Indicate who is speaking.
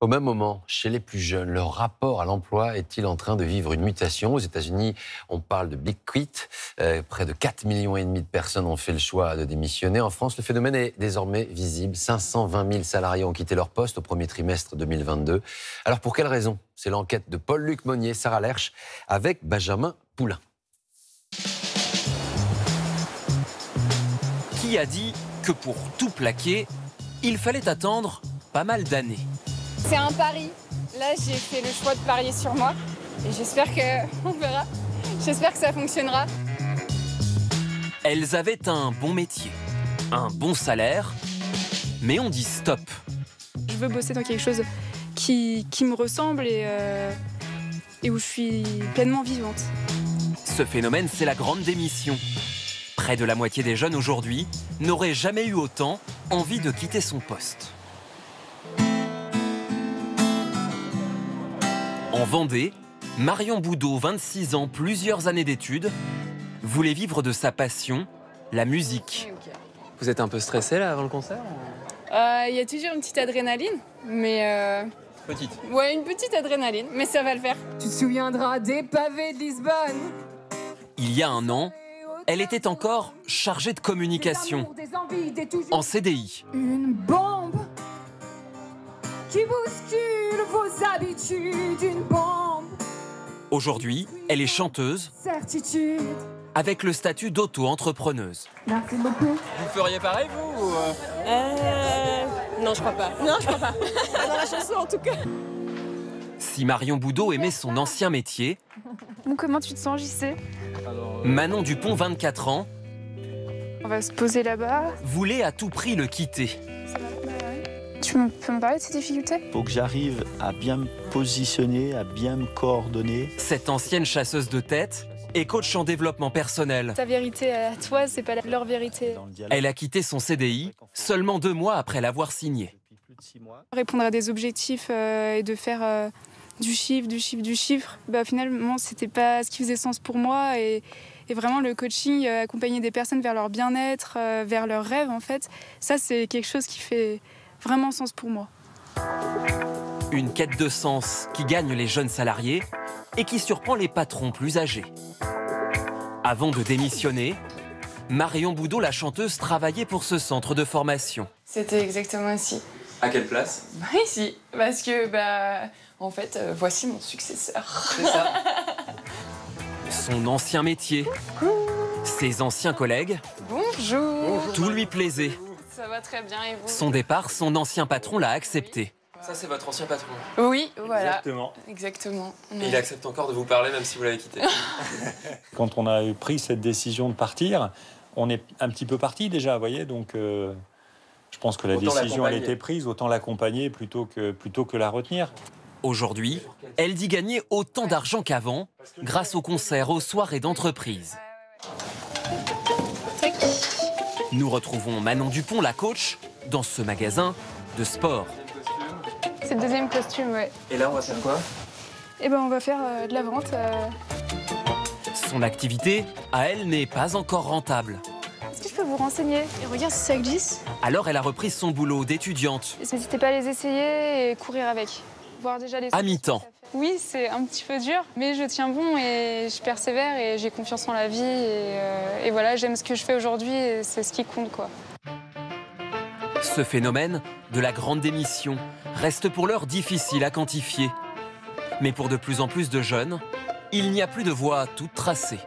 Speaker 1: Au même moment, chez les plus jeunes, leur rapport à l'emploi est-il en train de vivre une mutation? Aux États-Unis, on parle de Big Quit. Près de 4,5 millions de personnes ont fait le choix de démissionner. En France, le phénomène est désormais visible. 520 000 salariés ont quitté leur poste au premier trimestre 2022. Alors pour quelles raisons? C'est l'enquête de Paul-Luc Monnier, Sarah Lerche, avec Benjamin Poulain.
Speaker 2: Qui a dit que pour tout plaquer, il fallait attendre pas mal d'années?
Speaker 3: C'est un pari. Là, j'ai fait le choix de parier sur moi. Et j'espère que... on verra. J'espère que ça fonctionnera.
Speaker 2: Elles avaient un bon métier, un bon salaire, mais on dit stop.
Speaker 4: Je veux bosser dans quelque chose qui me ressemble et où je suis pleinement vivante.
Speaker 2: Ce phénomène, c'est la grande démission. Près de la moitié des jeunes aujourd'hui n'auraient jamais eu autant envie de quitter son poste. En Vendée, Marion Boudot, 26 ans, plusieurs années d'études, voulait vivre de sa passion, la musique.
Speaker 5: Vous êtes un peu stressé là avant le concert?
Speaker 3: Il y a toujours une petite adrénaline, mais...
Speaker 5: Petite.
Speaker 3: Ouais, une petite adrénaline, mais ça va le faire. Tu te souviendras des pavés de Lisbonne.
Speaker 2: Il y a un an, elle était encore chargée de communication, en CDI.
Speaker 3: Une bombe qui bouscule vos habitudes, une bombe.
Speaker 2: Aujourd'hui, elle est chanteuse,
Speaker 3: Certitude.
Speaker 2: avec le statut d'auto-entrepreneuse.
Speaker 3: Merci beaucoup.
Speaker 5: Vous feriez pareil vous
Speaker 3: Non, je crois pas. Non, je crois pas. Pas dans la chanson, en tout cas.
Speaker 2: Si Marion Boudot aimait son ancien métier,
Speaker 4: Bon, comment tu te sens, JC?
Speaker 2: Manon Dupont, 24 ans,
Speaker 4: On va se poser là-bas.
Speaker 2: voulait à tout prix le quitter.
Speaker 4: Tu peux me parler de ces difficultés?
Speaker 6: Faut que j'arrive à bien me positionner, à bien me coordonner.
Speaker 2: Cette ancienne chasseuse de tête est coach en développement personnel.
Speaker 4: Ta vérité à toi, c'est pas leur vérité.
Speaker 6: Dans le dialogue.
Speaker 2: Elle a quitté son CDI seulement 2 mois après l'avoir signé.
Speaker 6: Depuis plus de 6 mois.
Speaker 4: Répondre à des objectifs et de faire du chiffre, bah, finalement, c'était pas ce qui faisait sens pour moi. Et vraiment, le coaching, accompagner des personnes vers leur bien-être, vers leurs rêves, en fait, ça, c'est quelque chose qui fait vraiment sens pour moi.
Speaker 2: Une quête de sens qui gagne les jeunes salariés et qui surprend les patrons plus âgés. Avant de démissionner, Marion Boudot, la chanteuse, travaillait pour ce centre de formation.
Speaker 3: C'était exactement ici.
Speaker 5: À quelle place?
Speaker 3: Bah ici, parce que, en fait, voici mon successeur.
Speaker 5: C'est ça.
Speaker 2: Son ancien métier, ses anciens collègues,
Speaker 3: Bonjour.
Speaker 2: tout lui plaisait.
Speaker 3: Ça va très bien, et vous?
Speaker 2: Son départ, son ancien patron l'a accepté.
Speaker 5: Ça c'est votre ancien patron.
Speaker 3: Oui, voilà.
Speaker 5: Exactement.
Speaker 3: Exactement.
Speaker 5: Et il accepte encore de vous parler même si vous l'avez quitté.
Speaker 7: Quand on a pris cette décision de partir, on est un petit peu parti déjà, vous voyez, donc je pense que la
Speaker 5: Autant
Speaker 7: décision, elle
Speaker 5: l'accompagner.
Speaker 7: était prise, autant l'accompagner plutôt que la retenir.
Speaker 2: Aujourd'hui, elle dit gagner autant d'argent qu'avant grâce aux concerts, aux soirées d'entreprise. Nous retrouvons Manon Dupont, la coach, dans ce magasin de sport.
Speaker 4: C'est le deuxième costume, ouais.
Speaker 5: Et là on va faire quoi?
Speaker 4: Et ben, on va faire de la vente.
Speaker 2: Son activité, à elle, n'est pas encore rentable.
Speaker 4: Est-ce que je peux vous renseigner? Et regarde si ça glisse.
Speaker 2: Alors elle a repris son boulot d'étudiante.
Speaker 4: N'hésitez pas à les essayer et courir avec. Voir déjà les...
Speaker 2: À mi-temps.
Speaker 4: Oui, c'est un petit peu dur, mais je tiens bon et je persévère et j'ai confiance en la vie. Et voilà, j'aime ce que je fais aujourd'hui et c'est ce qui compte, quoi.
Speaker 2: Ce phénomène de la grande démission reste pour l'heure difficile à quantifier. Mais pour de plus en plus de jeunes, il n'y a plus de voie toute tracée.